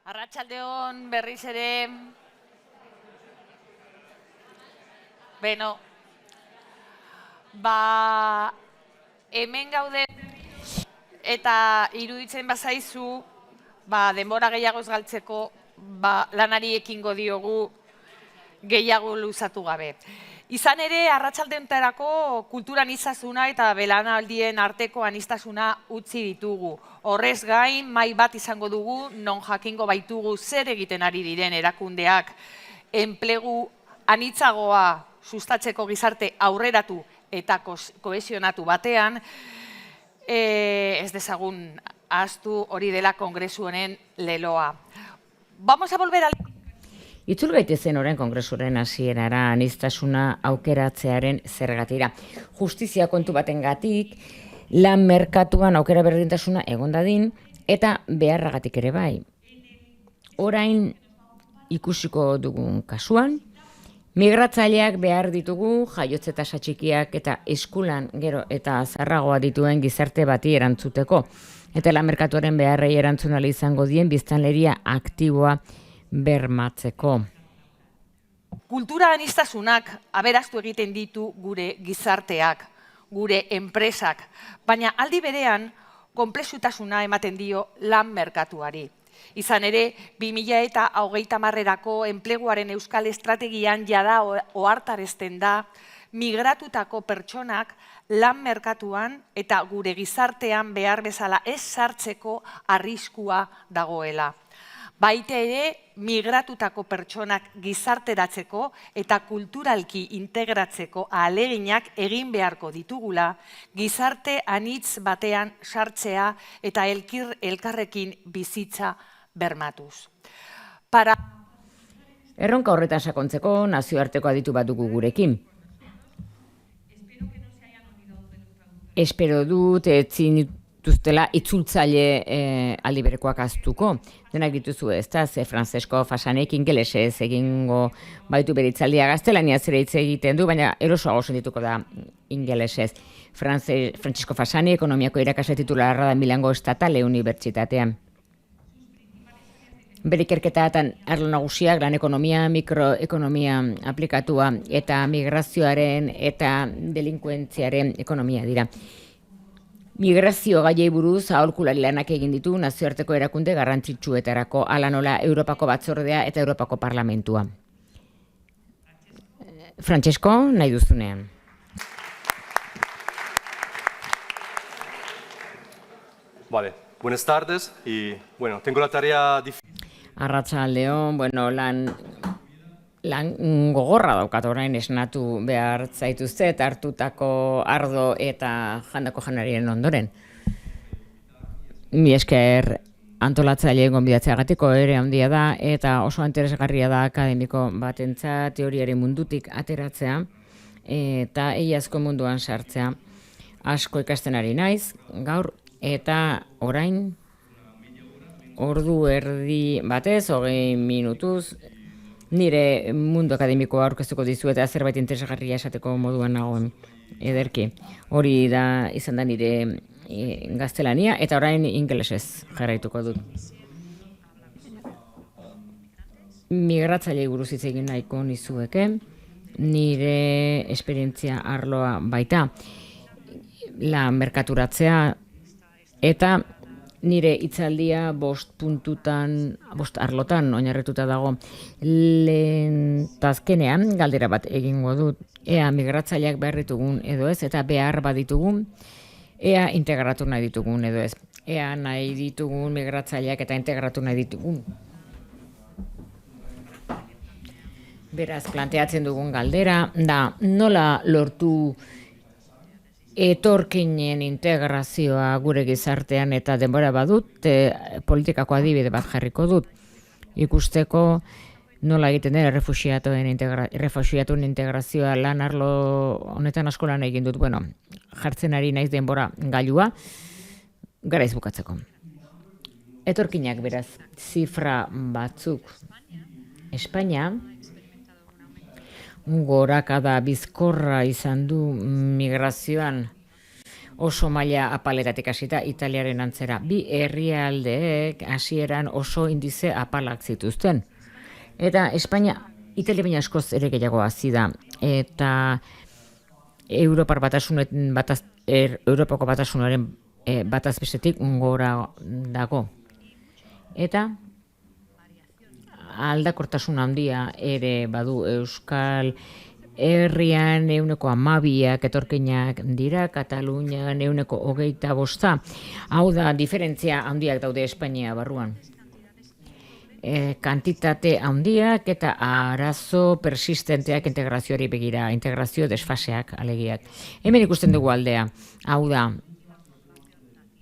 Arratsaldeon berriz ere, beno, hemen gaude eta iruditzen bazaizu, denbora gehiago ez galtzeko, lanari ekingo diogu gehiago luzatu gabe. Izan ere, arratsalde honetarako kultura aniztasuna eta belaunaldien arteko aniztasuna utzi ditugu. Horrez gain, mahai bat izango dugu, non jakingo baitugu zer egiten ari diren erakundeak enplegu anitzagoa sustatzeko gizarte aurreratu eta kohesionatu batean, ez dezagun ahaztu hori dela kongresu honen leloa. Vamos a volver al... Itzul gaitezen orain kongresuaren hasierara aniztasuna aukeratzearen zergatira. Justizia kontu batengatik, lan merkatuan aukera berdintasuna egon dadin eta beharragatik ere bai. Orain ikusiko dugun kasuan, migratzaileak behar ditugu jaiotze tasa txikiak eta eskulan gero eta zarragoa dituen gizarte bati erantzuteko. Eta lan merkatuaren beharrei erantzun ahal izango dien biztanleria aktiboa bermatzeko. Kultura aniztasunak aberaztu egiten ditu gure gizarteak, gure enpresak, baina aldi berean konplexutasuna ematen dio lan merkatuari. Izan ere, 2030erako enpleguaren euskal estrategian jada ohartarazten da migratutako pertsonak lan merkatuan eta gure gizartean behar bezala ez sartzeko arriskua dagoela. Baita ere, migratutako pertsonak gizarteratzeko eta kulturalki integratzeko ahaleginak egin beharko ditugula, gizarte anitz batean sartzea eta elkarrekin bizitza bermatuz. Erronka horretan sakontzeko nazioarteko aditu bat dugu gurekin. Espero dut etzin duztela itzultzaile aldi berekoak aztuko. Denak dituzu ez da, ze Francesco Fasanek ingelesez egingo baitu bere hitzaldia gaztelaniaz ere hitz egiten du, baina erosoago sentituko da ingelesez. Francesco Fasani ekonomiako irakasle titularra da Milango Estatale Unibertsitatean. Bere ikerketatan arlo nagusiak lan ekonomia, mikroekonomia aplikatua eta migrazioaren eta delinkuentziaren ekonomia dira. Migrazio gaiei buruz aholkulari lanak egin ditu nazioarteko erakunde garrantzitsuetarako, hala nola Europako Batzordea eta Europako Parlamentua. Francesco, nahi duzunean. Vale, buenas tardes y bueno, tengo la tarea difícil. Arratsaldeon, lan gogorra daukat orain esnatu behar zaituzte eta hartutako ardo eta jandako janarien ondoren. Mi esker antolatzaileen gonbidatzeagatiko ere handia da eta oso interesgarria da akademiko batentzat teoriaren mundutik ateratzea eta egiazko munduan sartzea. Asko ikasten ari naiz gaur eta orain ordu erdi batez, 20 minutuz, nire mundu akademikoa aurkeztuko dizu eta zerbait interesgarria esateko moduan nagoen ederki. Hori da izan da nire gaztelania eta orain ingelesez jarraituko dut. Migratzailei buruz hitz egin nahiko nizueke, nire esperientzia arloa baita lan merkaturatzea eta nire hitzaldia 5 arlotan oinarrituta dago. Lehentazkenean galdera bat egingo dut, ea migratzaileak behar ditugun edo ez, eta behar baditugun, ea integratu nahi ditugun edo ez. Ea nahi ditugun migratzaileak eta integratu nahi ditugun. Beraz, planteatzen dugun galdera da nola lortu etorkinen integrazioa gure gizartean eta denbora badut, politikako adibide bat jarriko dut. Ikusteko nola egiten dira refuxiatuen integrazioa lan arlo honetan asko lan egin dut. Bueno, jartzen ari naiz denbora gailua, garaiz bukatzeko. Etorkinak beraz, zifra batzuk. Espainia gorakada bizkorra izan du migrazioan oso maila apaletatik hasita Italiaren antzera. Bi herrialdeek hasieran oso indize apalak zituzten. Eta Espainia, Italia baina askoz ere gehiago hazi da. Eta Europako batasunaren bataz bestetik gora dago. Eta aldakortasun handia ere badu Euskal Herrian 12% etorkinak dira, Katalunian 25%. Hau da, diferentzia handiak daude Espainia barruan. Kantitate handiak eta arazo persistenteak integrazioari begira, integrazio desfaseak alegiak. Hemen ikusten dugu aldea, hau da,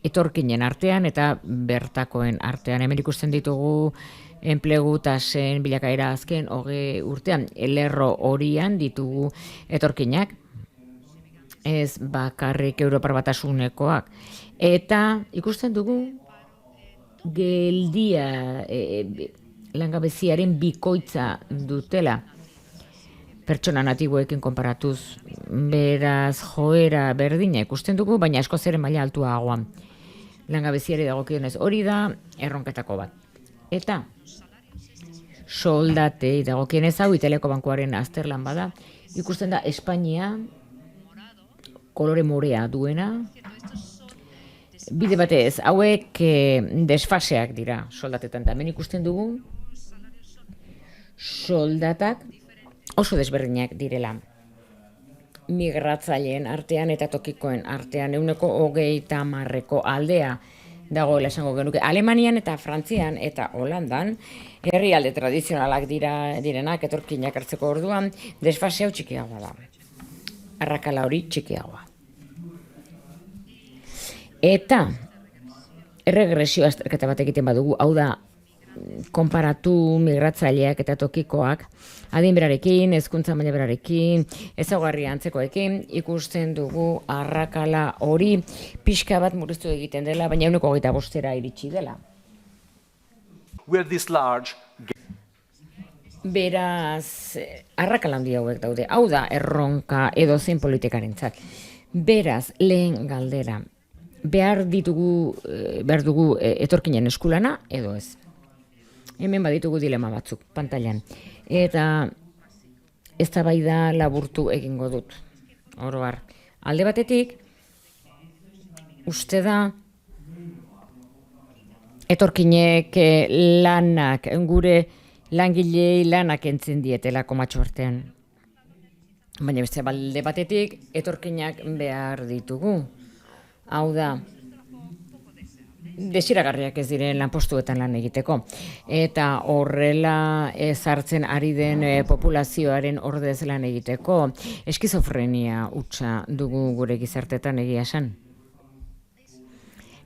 etorkinen artean eta bertakoen artean. Hemen ikusten ditugu enplegu tasen bilakaera azken 20 urtean. Lerro horian ditugu etorkinak, ez bakarrik Europar Batasunekoak. Eta ikusten dugu geldia langabeziaren bikoitza dutela pertsona natiboekin konparatuz, beraz joera berdina ikusten dugu, baina askoz ere maila altuagoa. Langabeziari dagokionez hori da erronketako bat. Eta soldatei dagokienez hau Italiako Bankuaren azterlan bada, ikusten da Espainia kolore morea duena, bide batez, hauek desfaseak dira soldatetan. Hemen ikusten dugu soldatak oso desberdinak direla. Migratzaileen artean eta tokikoen artean 30% aldea dagoela esango genuke. Alemanian eta Frantzian eta Holandan herrialde tradizionalak direnak etorkinak hartzeko orduan desfase hau txikiagoa da. Arrakala hori txikiagoa. Eta erregresio azterketa bat egiten badugu, hau da, konparatu migratzaileak eta tokikoak, adin berarekin, hezkuntza maila berarekin, ezaugarri antzekoekin, ikusten dugu arrakala hori pixka bat murriztu egiten dela, baina 25% iritsi dela. Beraz, arrakala handi hauek daude. Hau da, erronka edozein politikarentzat. Beraz, lehen galdera, behar dugu etorkinen eskulana edo ez. Hemen baditugu dilema batzuk, pantailan. Eta eztabaida laburtu egingo dut. Oro har. Alde batetik, uste da, etorkinek lanak, gure langilei lanak entzen dietela komatxo artean. Baina beste alde batetik, etorkinak behar ditugu. Hau da, desiragarriak ez diren lanpostuetan lan egiteko. Eta horrela ezartzen ari den populazioaren ordez lan egiteko eskizofrenia hutsa dugu gure gizartetan egia esan.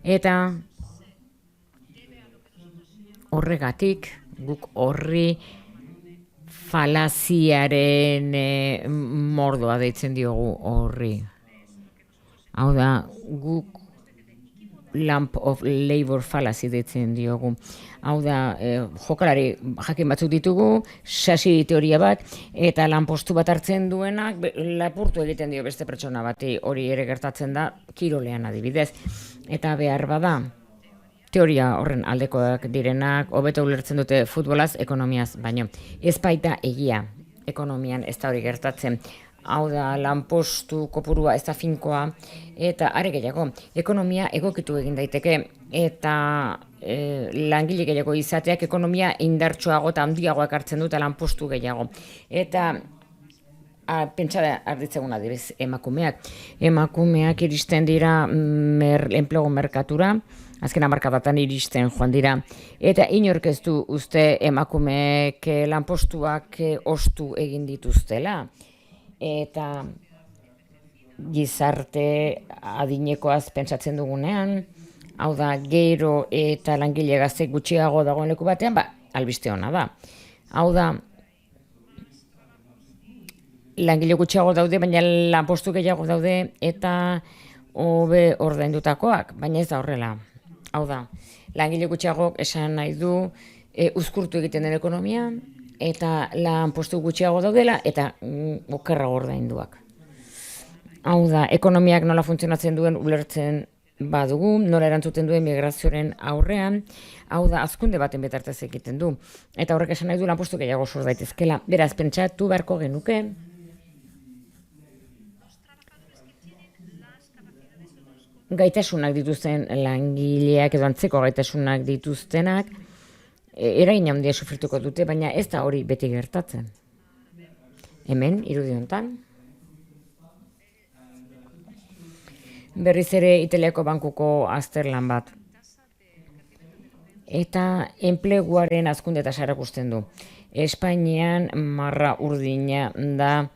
Eta horregatik guk horri falaziaren mordoa deitzen diogu horri. Hau da, guk lamp of labor fallacy deitzen diogu. Hau da, jokalari jakin batzuk ditugu, sasi teoria bat, eta lanpostu bat hartzen duenak lapurtu egiten dio beste pertsona bati, hori ere gertatzen da kirolean adibidez. Eta behar bada, teoria horren aldekoak direnak, hobeto ulertzen dute futbolaz, ekonomiaz, baino. Ez baita egia, ekonomian ez da hori gertatzen. Hau da, lanpostu kopurua ez da finkoa, eta are gehiago, ekonomia egokitu egin daiteke, eta langile gehiago izateak ekonomia indartsuago eta handiagoak hartzen dut lanpostu gehiago. Eta pentsa arditzegun adibidez emakumeak. Emakumeak iristen dira enplegu merkatura, azken hamarkadatan iristen joan dira. Eta inork ez du uste emakumeek lanpostuak ostu egin dituztela. Eta gizarte adinekoaz pentsatzen dugunean, hau da, gero eta langile gazte gutxiago dagoen leku batean, albiste ona da. Hau da, langile gutxiago daude, baina lanpostu gehiago daude eta hobe ordaindutakoak, baina ez da horrela. Hau da, langile gutxiago esan nahi du uzkurtu egiten den ekonomian, eta lanpostu gutxiago daudela eta okerrago ordainduak. Hau da, ekonomiak nola funtzionatzen duen ulertzen badugu, nola erantzuten duen migrazioaren aurrean, hau da, hazkunde baten betartez egiten du. Eta horrek esan nahi du lanpostu gehiago sor daitezkela. Beraz, pentsatu beharko genuke, gaitasunak dituzten langileak edo antzeko gaitasunak dituztenak, eragin handia sufrituko dute, baina ez da hori beti gertatzen. Hemen, irudi honetan, berriz ere Italiako bankuko azterlan bat. Eta enpleguaren hazkunde tasa erakusten du. Espainian marra urdina da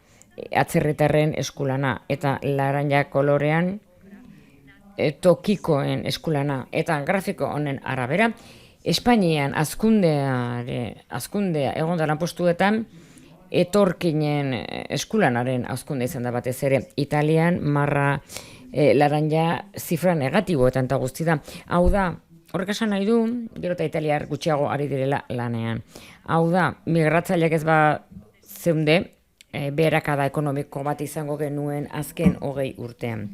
atzerritarren eskulana eta laranja kolorean tokikoen eskulana. Eta grafiko honen arabera, Espainian hazkundea egon da lanpostuetan etorkinen eskulanaren hazkunde izan da batez ere. Italian marra laranja zifra negatiboetan eta guzti da. Hau da, horrek esan nahi du, gero eta italiar gutxiago ari direla lanean. Hau da, migratzaileak ez ba zeunde, beherakada ekonomiko bat izango genuen azken 20 urtean.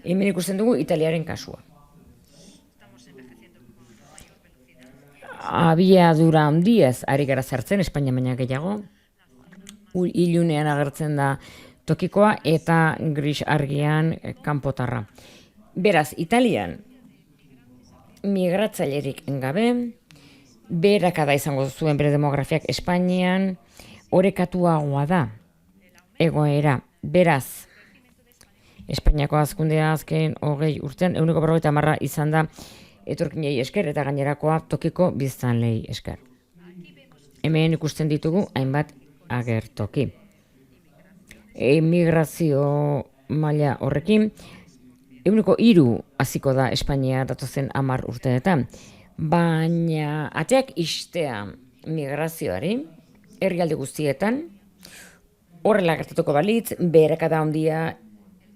Hemen ikusten dugu Italiaren kasua. Abiadura handiez ari gara sartzen, Espainia baina gehiago. Ilunean agertzen da tokikoa eta gris argian kanpotarra. Beraz, Italian migratzailerik gabe, beherakada izango zuen bere demografiak. Espainian orekatuagoa da egoera. Beraz, Espainiako hazkundea azken 20 urtean 50% izan da etorkinei esker eta gainerakoa tokiko biztanleei esker. Hemen ikusten ditugu hainbat agertoki. Emigrazio maila horrekin, 3% hasiko da Espainia datozen 10 urteetan. Baina ateak ixtea migrazioari, herrialde guztietan, horrela gertatuko balitz, beherakada handia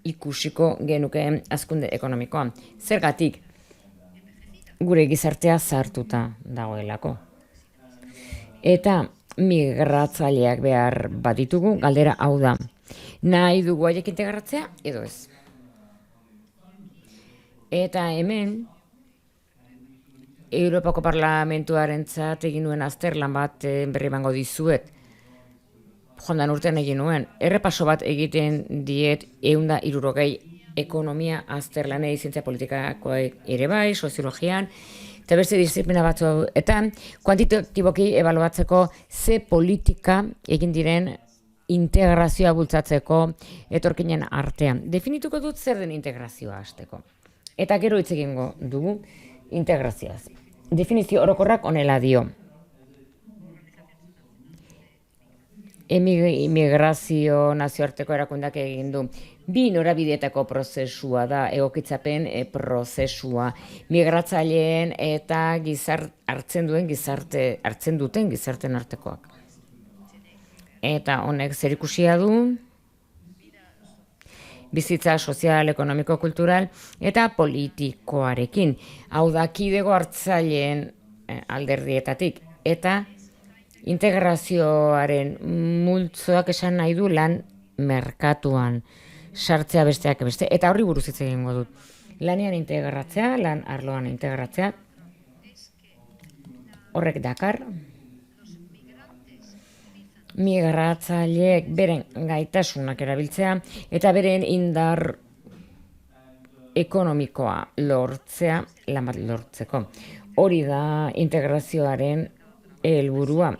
ikusiko genukeen hazkunde ekonomikoa. Zergatik, gure gizartea zahartuta dagoelako. Eta migratzaileak behar baditugu, galdera hau da. Nahi dugu haiek integratzea edo ez. Eta hemen, Europako Parlamentuarentzat egin nuen azterlan bat berri emango dizuet. Joan den urtean egin nuen. Errepaso bat egiten diet 160 ekonomia azterlanei, zientzia politikakoek ere bai, soziologian, eta beste disiplina batzuetan, kuantitatiboki ebaluatzeko ze politika egin diren integrazioa bultzatzeko etorkinen artean. Definituko dut zer den integrazioa hasteko. Eta gero hitz egingo dugu integrazioaz. Definizio orokorrak honela dio. Immigrazio nazioarteko erakundeak egin du. 2 norabideetako prozesua da, egokitzapen prozesua. Migratzaileen eta hartzen duten gizarteen artekoak. Eta honek zerikusia du bizitza sozial, ekonomiko, kultural eta politikoarekin. Hau da, kidego hartzaileen alderdietatik. Eta integrazioaren multzoak esan nahi du lan merkatuan sartzea besteak beste. Eta horri buruz hitz egingo dut. Lanean integratzea, lan arloan integratzea, horrek dakar migratzaileek beren gaitasunak erabiltzea eta beren indar ekonomikoa lortzea, lan bat lortzeko. Hori da integrazioaren helburua,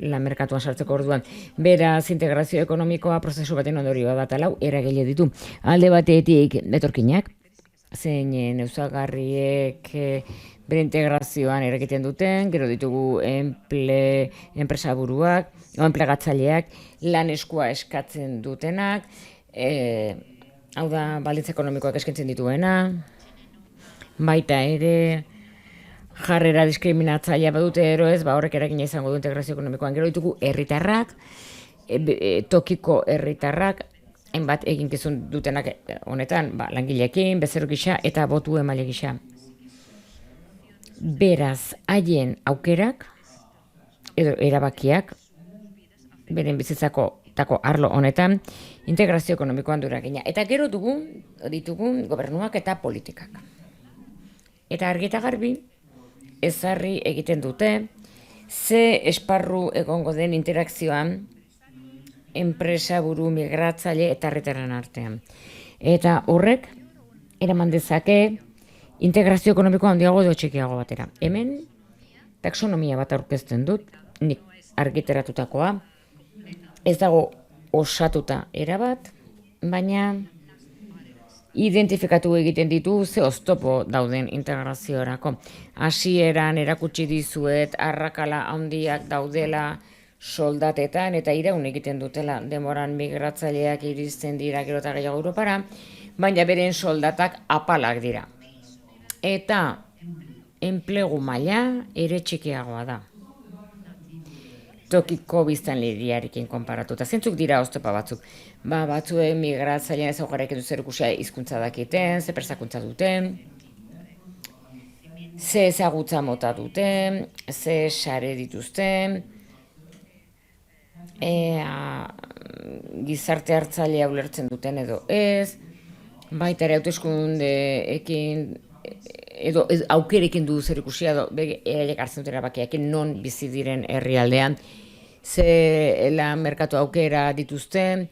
lan merkatuan sartzeko orduan. Beraz, integrazio ekonomikoa prozesu baten ondorioa da, lau eragile ditu. Alde batetik etorkinak, zeinen eusagarriek bere integrazioan eragiten duten, gero ditugu enpresaburuak, enplegatzaileak, lan eskua eskatzen dutenak, hau da, baldintza ekonomikoak eskaintzen dituena, baita ere, jarrera diskriminatzailea badute ero ez, horrek eragina izango du integrazio ekonomikoan. Gero ditugu herritarrak, tokiko herritarrak, hainbat eginkizun dutenak honetan, langileekin, bezero gisa eta botu emaile gisa. Beraz, haien aukerak edo erabakiak beren bizitzako tako arlo honetan, integrazio ekonomikoan du eragina. Eta gero ditugu gobernuak eta politikak. Eta argi eta garbi, ezarri egiten dute, ze esparru egongo den interakzioan enpresa buru migratzaile eta herritarren artean. Eta horrek, eraman dezake, integrazio ekonomikoa handiago edo txikiago batera. Hemen, taxonomia bat aurkezten dut, nik argiteratutakoa, ez dago osatuta erabat, baina identifikatu egiten ditu ze oztopo dauden integraziorako. Hasieran erakutsi dizuet arrakala handiak daudela soldatetan eta iraun egiten dutela denboran migratzaileak iristen dira gero eta gehiago Europara, baina beren soldatak apalak dira. Eta enplegu maila ere txikiagoa da. Tokiko biztanleriarekin konparatuta. Zentzuk dira oztopa batzuk? Batzuen migratzailean ezaugarriak edu zer ikusia hizkuntza dakiten, ze prestakuntza duten, ze ezagutza mota duten, ze sare dituzten, gizarte hartzailea ulertzen duten edo ez, baita ere hauteskundeekin edo aukerekin du zer ikusia edo beraiek hartzen duten erabakiarekin non bizi diren herrialdean, ze lan merkatu aukera dituzten,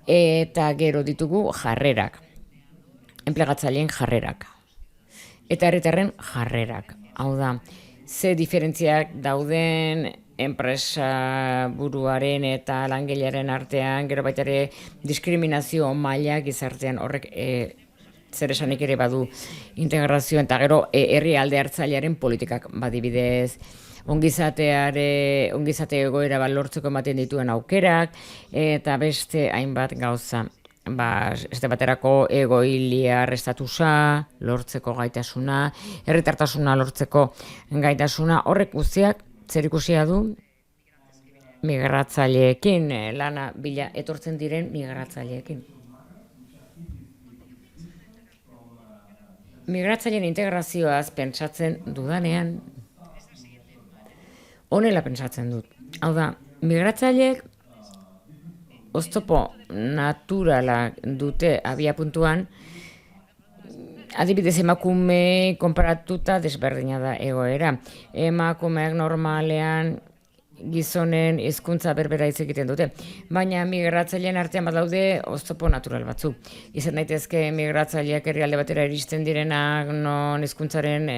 eta gero ditugu jarrerak, enplegatzaileen jarrerak, eta herritarren jarrerak. Hau da, ze diferentziak dauden enpresa buruaren eta langilearen artean, gero baita ere diskriminazio maila gizartean horrek zer esanik ere badu integrazio eta gero herrialde hartzailearen politikak badibidez, ongizate egoera lortzeko ematen dituen aukerak, eta beste hainbat gauza. Este baterako egoiliar estatusa, lortzeko gaitasuna, herritartasuna lortzeko gaitasuna, horrek guztiak zer ikusia du migratzaileekin, lana bila etortzen diren migratzaileekin. Migratzaileen integrazioaz pentsatzen dudanean, honela pentsatzen dut. Hau da, migratzaileek oztopo naturala dute abiapuntuan, adibidez emakume konparatuta desberdina da egoera. Emakumeak normalean gizonen hizkuntza berbera hitz egiten dute, baina migratzaileen artean badaude oztopo natural batzuk. Izan daitezke migratzaileak herrialde batera iristen direnak non hizkuntzaren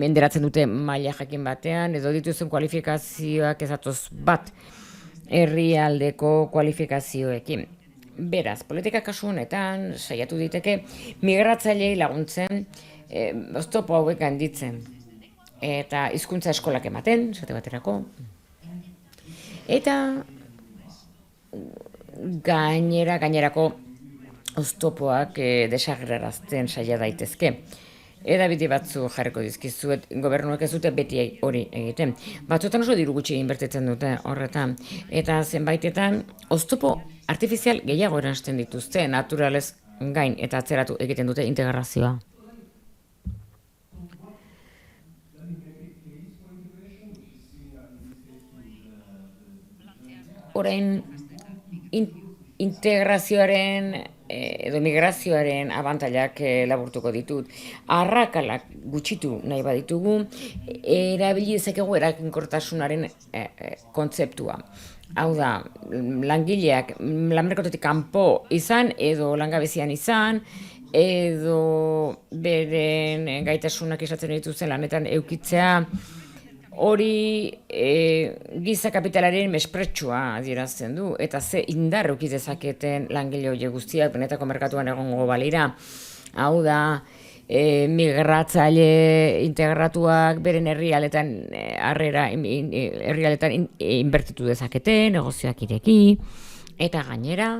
menderatzen dute maila jakin batean, edo dituzten kualifikazioak ez datoz bat herrialdeko kualifikazioekin. Beraz, politika kasu honetan saiatu diteke migratzaileei laguntzen oztopo hauek handitzen. Eta hizkuntza eskolak ematen, esate baterako. Eta gainerako oztopoak desagerrarazten saia daitezke. Hedabide batzu jarriko dizkizuet, gobernuek ez dute beti hori egiten. Batzuetan oso diru gutxi inbertitzen dute horretan. Eta zenbaitetan oztopo artifizial gehiago eransten dituzte, naturalez gain eta atzeratu egiten dute integrazioa. Orain integrazioaren edo migrazioaren abantailak laburtuko ditut. Arrakalak gutxitu nahi baditugu, erabili dezakegu eraginkortasunaren kontzeptua. Hau da, langileak lanmerkatutik kanpo izan edo langabezian izan, edo beren gaitasunak izaten dituzten lanetan eukitzea, hori giza kapitalaren mespretxua adierazten du, eta ze indar euki dezaketen langile horiek guztiak benetako merkatuan egongo balira. Hau da, migratzaile integratuak beren herrialdetan inbertitu dezakete, negozioak ireki, eta gainera,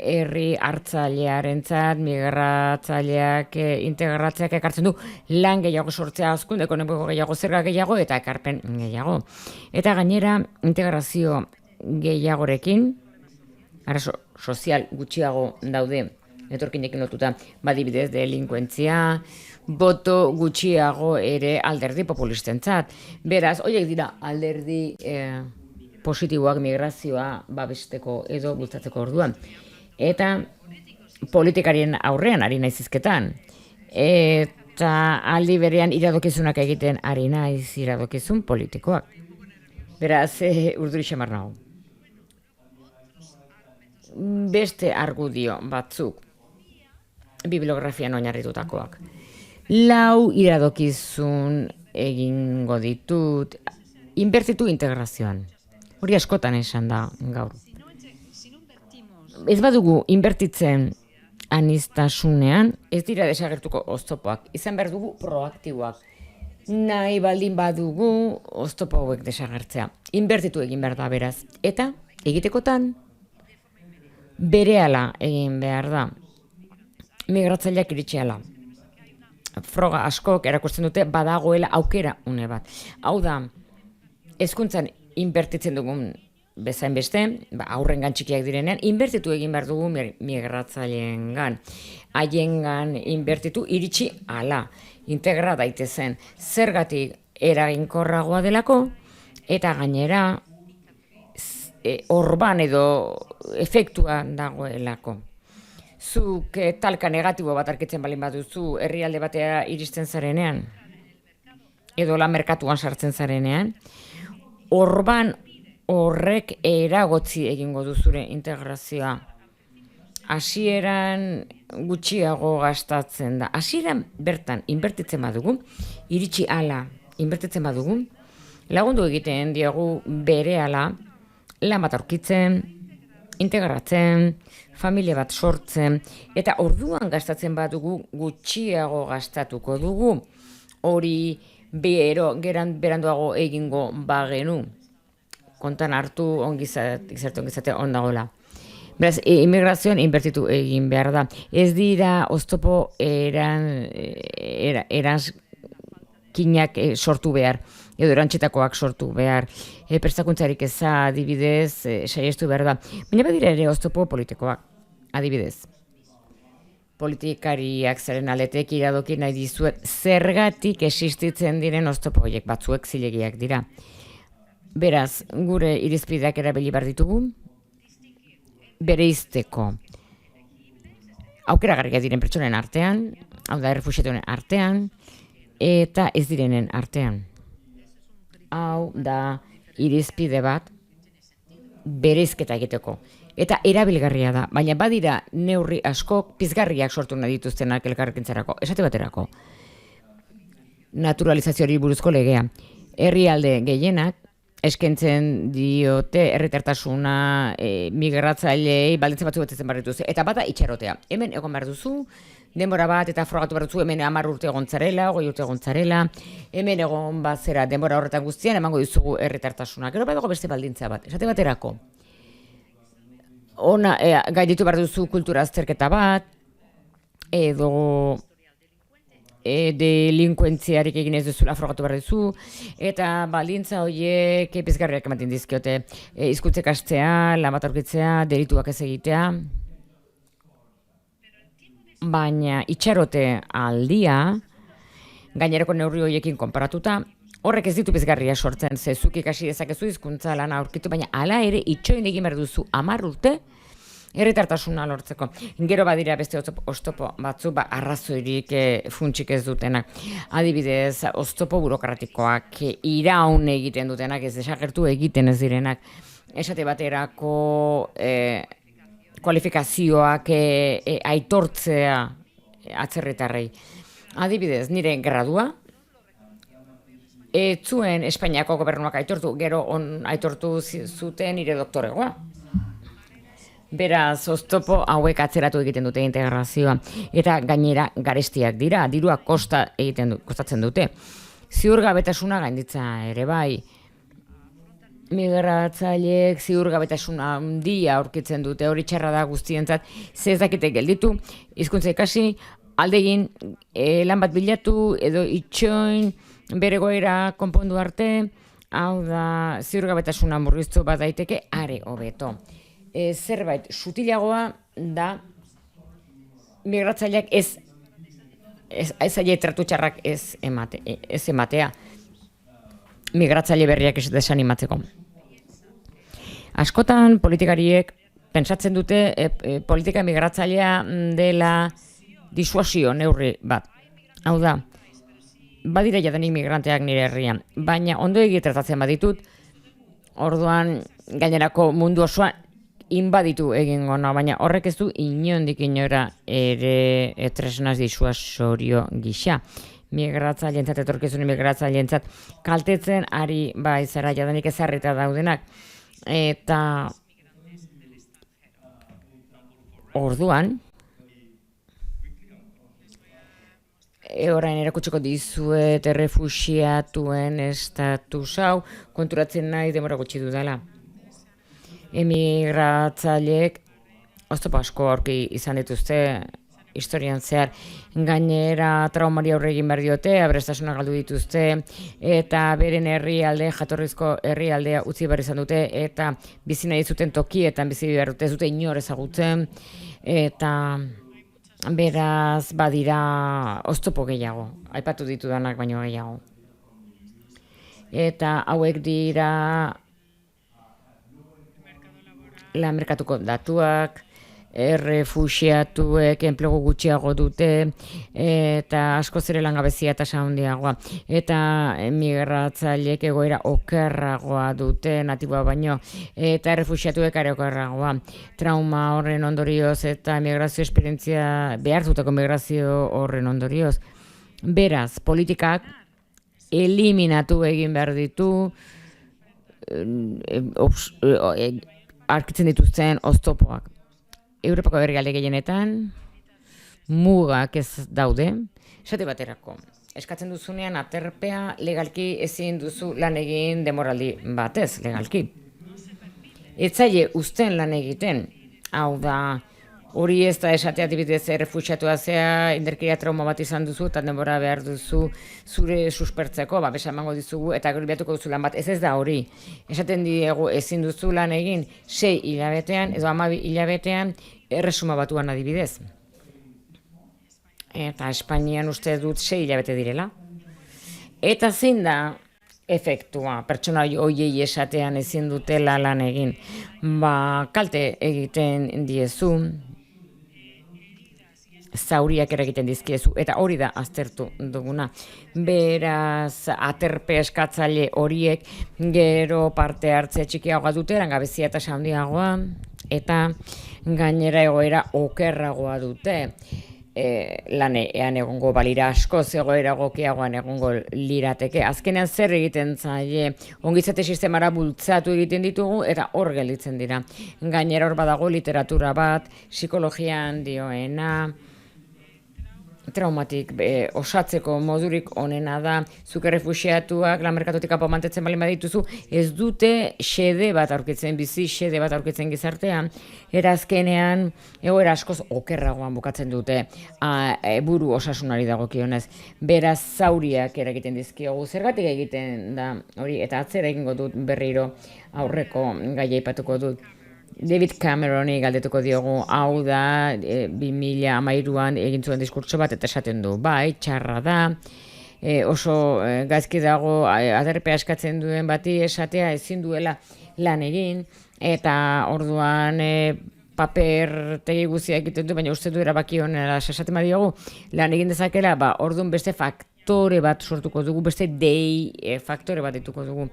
herri hartzailearentzat migratzaileak integratzeak ekartzen du lan gehiago sortzea, hazkunde ekonomiko gehiago, zerga gehiago eta ekarpen gehiago. Eta gainera integrazio gehiagorekin, arazo sozial gutxiago daude etorkinekin lotuta, badibidez delinkuentzia, boto gutxiago ere alderdi populistentzat. Beraz, horiek dira alderdi positiboak migrazioa babesteko edo bultzatzeko orduan. Eta politikarien aurrean ari naiz hizketan. Eta aldi berean iradokizunak egiten ari naiz iradokizun politikoak. Beraz, urduri xamar nago. Beste argudio batzuk bibliografian oinarritutakoak. 4 iradokizun egingo ditut, inbertitu integrazioan. Hori askotan esan da gaur. Ez badugu inbertitzen aniztasunean, ez dira desagertuko oztopoak. Izan behar dugu proaktiboak. Nahi baldin badugu oztopo hauek desagertzea. Inbertitu egin behar da beraz. Eta egitekotan berehala egin behar da. Migratzaileak iritxeala. Froga askok erakusten dute badagoela aukera une bat. Hau da, hezkuntzan inbertitzen dugun bezain beste, aurrengan txikiak direnean, inbertitu egin behar dugu migratzaileengan. Haiengan inbertitu iritsi ala, integra daitezen. Zergatik eraginkorragoa delako, eta gainera orban edo efektua dagoelako. Zuk talka negatibo bat arkitzen balin baduzu herrialde batera iristen zarenean, edo lan merkatuan sartzen zarenean, orban horrek eragotzi egingo du zure integrazioa. Hasieran gutxiago gastatzen da. Hasieran bertan inbertitzen badugu, iritsi ala inbertitzen badugu, lagundu egiten diogu berehala lan bat aurkitzen, integratzen, familia bat sortzen, eta orduan gastatzen badugu gutxiago gastatuko dugu. Hori beranduago egingo bagenu. Kontan hartu ongizate ondagoela. Beraz, immigrazioan inbertitu egin behar da. Ez dira oztopo eranskinak sortu behar, edo erantxetakoak sortu behar. Prestakuntzarik eza adibidez saiestu behar da. Baina badira ere oztopo politikoak, adibidez. Politikariak zaren aletek iradoki nahi dizuet zergatik existitzen diren oztopo horiek batzuek zilegiak dira. Beraz, gure irizpideak erabili behar ditugu, bereizteko aukeragarriak diren pertsonen artean, hau da errefuxiatuen artean, eta ez direnen artean. Hau da irizpide bat bereizketa egiteko. Eta erabilgarria da, baina badira neurri asko pizgarriak sortu nahi dituztenak elkarrekintzarako, esate baterako. Naturalizazioari buruzko legea. Herrialde gehienak eskentzen diote herritartasuna migratzaileei baldintza batzu betetzen behar dituzte. Eta bada itxarotea. Hemen egon behar duzu, denbora bat eta frogatu behar duzu, hemen 10 urte egon zarela, 20 urte egon zarela, hemen egon bazera denbora horretan guztian emango dizugu herritartasuna. Gero badago beste baldintza bat, esate baterako. Ona, gainditu behar duzu kultura azterketa bat, edo delinkuentziarik egin ez duzula frogatu behar duzu, eta baldintza horiek pizgarriak ematen dizkiote. Hizkuntzak ikastea, lan bat aurkitzea, delituak ez egitea. Baina itxarote aldia, gainerako neurri horiekin konparatuta, horrek ez ditu pizgarria sortzen, zezuk ikasi dezakezu hizkuntza lana aurkitu, baina hala ere itxoin egin behar duzu 10 urte, herritartasuna lortzeko. Gero badira beste oztopo batzu, arrazoirik funtsik ez dutenak. Adibidez, oztopo burokratikoak, iraun egiten dutenak, ez desagertu egiten ez direnak. Esate baterako kualifikazioak aitortzea atzerritarrei. Adibidez, nire gradua, ez zuen Espainiako gobernuak aitortu, gero aitortu zuten nire doktoregoa. Beraz, oztopo hauek atzeratu egiten dute integrazioa. Eta gainera garestiak dira, dirua kostatzen dute. Ziurgabetasuna gainditza ere bai. Migratzaileek ziurgabetasuna handia aurkitzen dute, hori txarra da guztientzat, ez dakite gelditu, hizkuntza ikasi, aldegin lan bat bilatu edo itxoin bere goera konpondu arte, hau da ziurgabetasuna murriztu bat daiteke are hobeto. Zerbait sutilagoa da migratzaileak ez ez aile tratu txarrak ez ematea, migratzaile berriak ez desanimatzeko. Askotan politikariek pentsatzen dute politika migratzailea dela disuasio neurri bat. Hau da, badira jadanik migranteak nire herrian, baina ondo tratatzen baditut, orduan gainerako mundu osoa inbaditu egingo na, baina horrek ez du inondik inora ere tresnaz disuasorio gisa. Migratzaileentzat, etorkizun migratzaileentzat kaltetzen ari bai zara jadanik ezarrita daudenak. Eta orduan, orain erakutsiko dizuet errefuxiatuen estatus hau, konturatzen nahi denbora gutxi dudala. Emigratzaileek oztopo asko aurki izan dituzte historian zehar, gainera traumari aurre egin behar diote, aberastasuna galdu dituzte, eta beren jatorrizko herrialdea utzi behar izan dute, eta bizi nahi zuten tokietan bizi behar dute, ez dute inor ezagutzen, eta beraz badira oztopo gehiago, aipatu ditudanak baino gehiago. Eta hauek dira lan merkatuko datuak, errefuxiatuek enplegu gutxiago dute, eta askoz ere langabezia tasa handiagoa. Eta migratzaileek egoera okerragoa dute, natiboa baino, eta errefuxiatuek are okerragoa. Trauma horren ondorioz eta migrazio esperientzia, behartutako migrazio horren ondorioz. Beraz, politikak eliminatu egin behar ditu, arkitzen dituzten oztopoak. Europako herrialde gehienetan mugak ez daude, esate baterako. Eskatzen duzunean aterpea legalki ezin duzu lan egin demoraldi batez, legalki. Ez zaie uzten lan egiten, hau da, hori ez da esatea adibidez errefuxiatua zea, indarkeria trauma bat izan duzu, eta denbora behar duzu zure suspertzeko, besa emango dizugu, eta gero behatuko duzu lan bat, ez da hori. Esaten diegu ezin duzu lan egin 6 hilabetean, edo 12 hilabetean, erresuma batuan adibidez. Eta Espainian uste dut 6 hilabete direla. Eta zein da efektua, pertsona hoiei esatean ezin dutela lan egin. Kalte egiten diezu, zauriak eragiten dizkiezu, eta hori da aztertu duguna. Beraz, aterpe eskatzaile horiek gero parte hartze txikiagoa dute, langabezia eta handiagoa, eta gainera egoera okerragoa dute. Lanean egongo balira asko, egoera egokiagoan egongo lirateke. Azkenean zer egiten zaie, ongizate sistemara bultzatu egiten ditugu, eta hor gelditzen dira. Gainera hor badago literatura bat, psikologian dioena, traumatik osatzeko modurik onena da, zuk errefuxiatuak lan merkatutik kanpo mantentzen baldin badituzu, ez dute xede bat aurkitzen, bizi xede bat aurkitzen gizartean, erazkenean egoera askoz okerragoan bukatzen dute buru osasunari dagokionez. Beraz zauriak eragiten dizkiogu, zergatik egiten da hori, eta atzera egingo dut berriro aurreko gaia aipatuko dut. David Cameroni galdetuko diogu, hau da 2013an egin zuen diskurtso bat, eta esaten du, bai, txarra da, oso gaizki dago aterpea eskatzen duen bati esatea ezin duela lan egin, eta orduan paper tegi guztiak egiten du, baina uste du erabaki honela esaten badiogu, lan egin dezakela, orduan beste faktore bat sortuko dugu, beste faktore bat dituko dugu.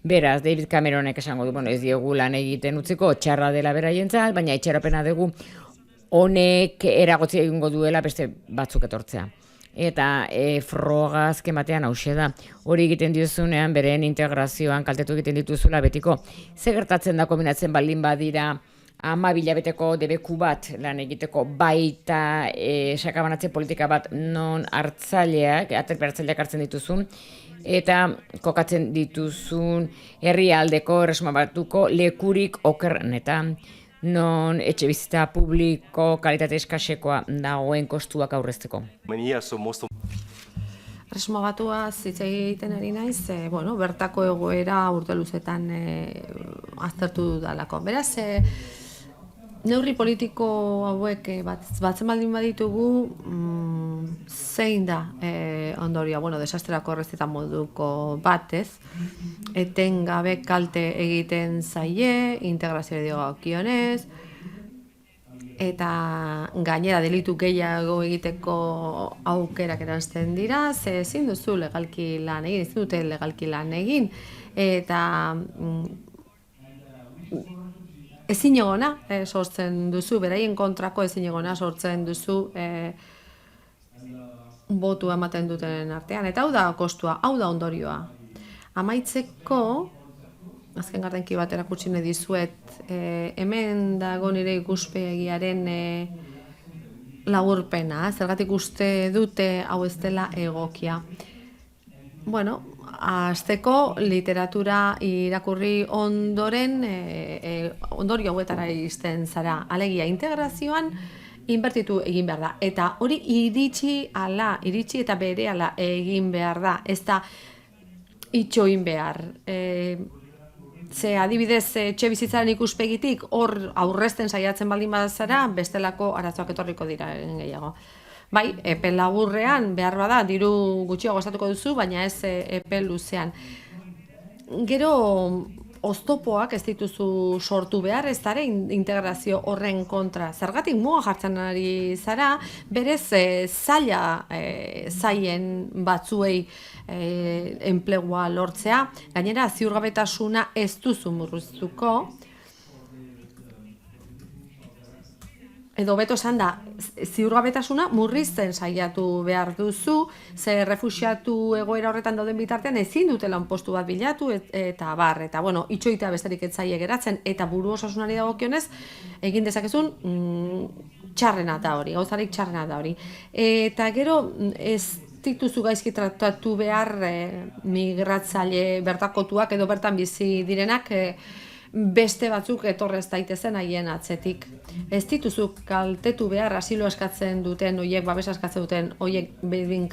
Beraz, David Cameronek esango du, ez diogu lan egiten utziko, txarra dela beraientzat, baina itxaropena dugu honek eragotzi egingo duela beste batzuk etortzea. Eta frogazken batean hause da, hori egiten diozunean beren integrazioan kaltetu egiten dituzula betiko. Ze gertatzen da kombinatzen baldin badira 12 hilabeteko debeku bat lan egiteko baita sakabanatze politika bat non hartzaileak, aterpe hartzaileak hartzen dituzun, eta kokatzen dituzun herrialdeko erresuma batuko lekurik okerrenetan, non etxe bizitza publiko kalitate eskasekoa dagoen kostuak aurrezteko. Erresuma batuaz hitz egiten ari naiz, bertako egoera urte luzetan aztertu dudalako. Beraz, Neurri politiko hauek batzen baldin baditugu, zein da ondorioa, bueno, desastrako horrezietan moduko batez, etengabe kalte egiten zaie, integrazioa dagokionez, eta gainera delitu gehiago egiteko aukerak eranzten dira, ze ezin duzu legalki lan egin, ezin dute legalki lan egin, eta ezinegona sortzen duzu, beraien kontrako ezinegona sortzen duzu botu ematen duten artean. Eta hau da kostua, hau da ondorioa. Amaitzeko, azken gardenki bat erakutsi nahi dizuet, hemen dago nire ikuspegiaren laburpena, zergatik uste dute hau ez dela egokia. Bueno, hasteko literatura irakurri ondoren ondorio hauetara iristen zara. Alegia, integrazioan inbertitu egin behar da. Eta hori iritsi eta berehala egin behar da. Ez da itxoin behar. Ze adibidez etxebizitzaren ikuspegitik hor aurrezten saiatzen baldin bazara, bestelako arazoak etorriko dira gehiago. Bai, epe laburrean behar bada diru gutxiago gastatuko duzu, baina ez epe luzean. Gero oztopoak ez dituzu sortu behar, ez zara integrazio horren kontra. Zergatik muga jartzen ari zara, berez zaien batzuei enplegua lortzea, gainera ziurgabetasuna ez duzu murriztuko, edo beto esan da, ziurgabetasuna murrizten saiatu behar duzu, ze refuxiatu egoera horretan dauden bitartean ezin dute lanpostu bat bilatu eta bar, eta bueno, itxoitea besterik ez zaie geratzen, eta buru osasunari dagokionez egin dezakezun txarrena da hori, gauzarik txarrena da hori. Eta gero ez dituzu gaizki tratatu behar migratzaile bertakotuak edo bertan bizi direnak, beste batzuk etorrez daitezen haien atzetik. Ez dituzu kaltetu behar asilo eskatzen duten, oiek babesa eskatzen duten, oiek David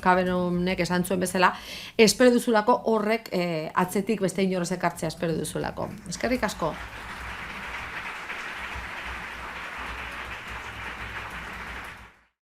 Cameronek esan zuen bezala, espero duzulako horrek atzetik beste inorrez ekartzea espero duzulako. Eskerrik asko.